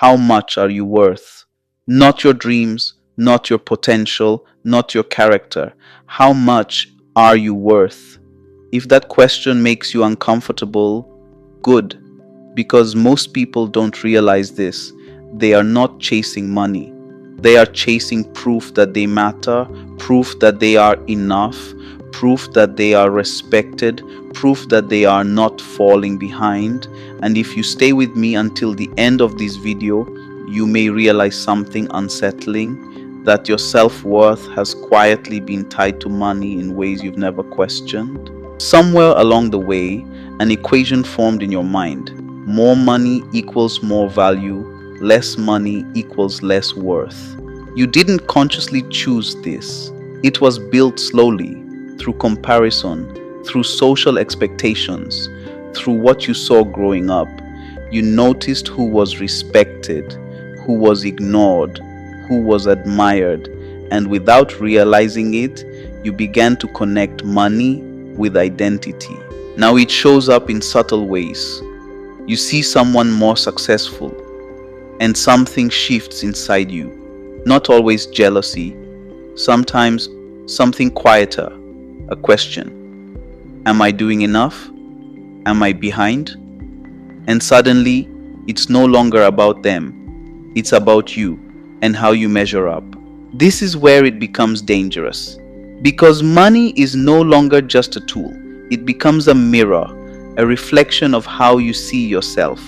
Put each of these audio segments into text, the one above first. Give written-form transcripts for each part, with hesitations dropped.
How much are you worth? Not your dreams, not your potential, not your character. How much are you worth? If that question makes you uncomfortable, good, because most people don't realize this. They are not chasing money. They are chasing proof that they matter, proof that they are enough, proof that they are respected, proof that they are not falling behind. And if you stay with me until the end of this video, you may realize something unsettling, that your self-worth has quietly been tied to money in ways you've never questioned. Somewhere along the way, an equation formed in your mind. More money equals more value, less money equals less worth. You didn't consciously choose this. It was built slowly, through comparison, through social expectations, through what you saw growing up. You noticed who was respected, who was ignored, who was admired, and without realizing it, you began to connect money with identity. Now it shows up in subtle ways. You see someone more successful, and something shifts inside you. Not always jealousy, sometimes something quieter, a question. Am I doing enough? Am I behind? And suddenly, it's no longer about them. It's about you and how you measure up. This is where it becomes dangerous. Because money is no longer just a tool. It becomes a mirror, a reflection of how you see yourself.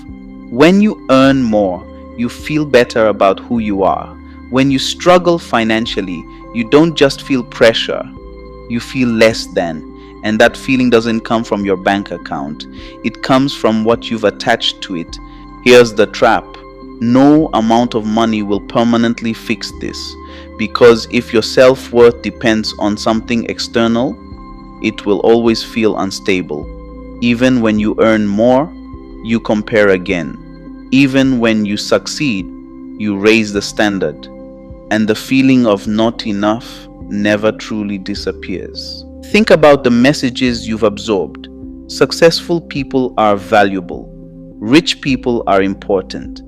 When you earn more, you feel better about who you are. When you struggle financially, you don't just feel pressure, you feel less than. And that feeling doesn't come from your bank account. It comes from what you've attached to it. Here's the trap. No amount of money will permanently fix this. Because if your self-worth depends on something external, it will always feel unstable. Even when you earn more, you compare again. Even when you succeed, you raise the standard. And the feeling of not enough never truly disappears. Think about the messages you've absorbed. Successful people are valuable. Rich people are important.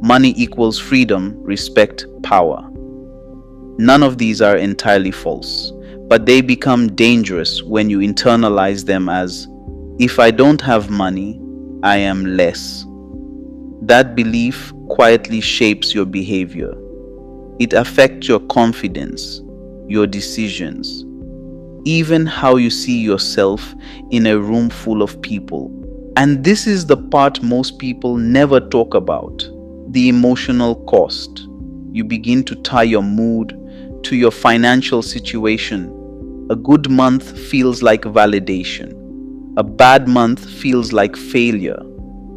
Money equals freedom, respect, power. None of these are entirely false, but they become dangerous when you internalize them as, if I don't have money, I am less. That belief quietly shapes your behavior. It affects your confidence, your decisions, even how you see yourself in a room full of people. And this is the part most people never talk about, the emotional cost. You begin to tie your mood to your financial situation. A good month feels like validation. A bad month feels like failure.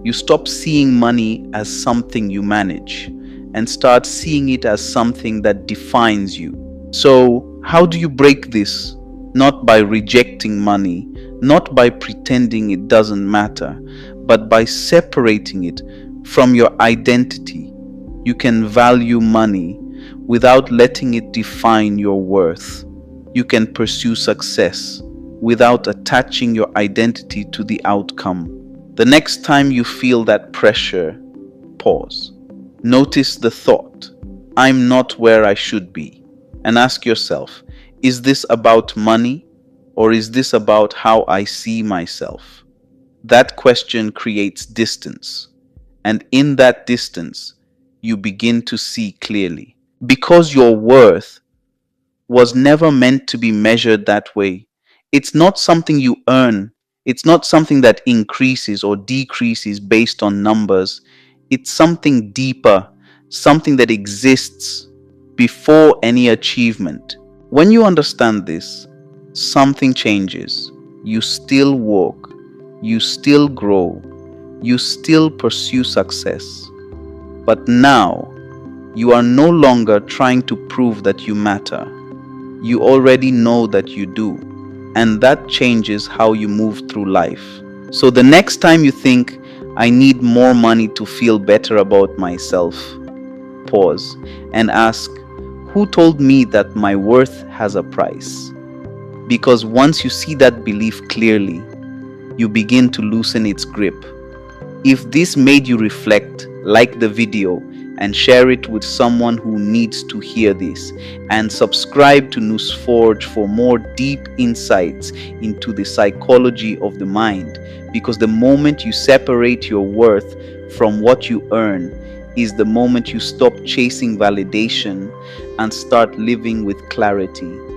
You stop seeing money as something you manage and start seeing it as something that defines you. So, how do you break this? Not by rejecting money, not by pretending it doesn't matter, but by separating it from your identity. You can value money without letting it define your worth. You can pursue success without attaching your identity to the outcome. The next time you feel that pressure, pause. Notice the thought, I'm not where I should be. And ask yourself, is this about money or is this about how I see myself? That question creates distance. And in that distance, you begin to see clearly. Because your worth was never meant to be measured that way. It's not something you earn. It's not something that increases or decreases based on numbers. It's something deeper, something that exists before any achievement. When you understand this, something changes. You still walk, you still grow, you still pursue success. But now, you are no longer trying to prove that you matter. You already know that you do, and that changes how you move through life. So the next time you think, I need more money to feel better about myself, pause and ask, who told me that my worth has a price? Because once you see that belief clearly, you begin to loosen its grip. If this made you reflect, like the video and share it with someone who needs to hear this. And subscribe to NousForge for more deep insights into the psychology of the mind. Because the moment you separate your worth from what you earn is the moment you stop chasing validation and start living with clarity.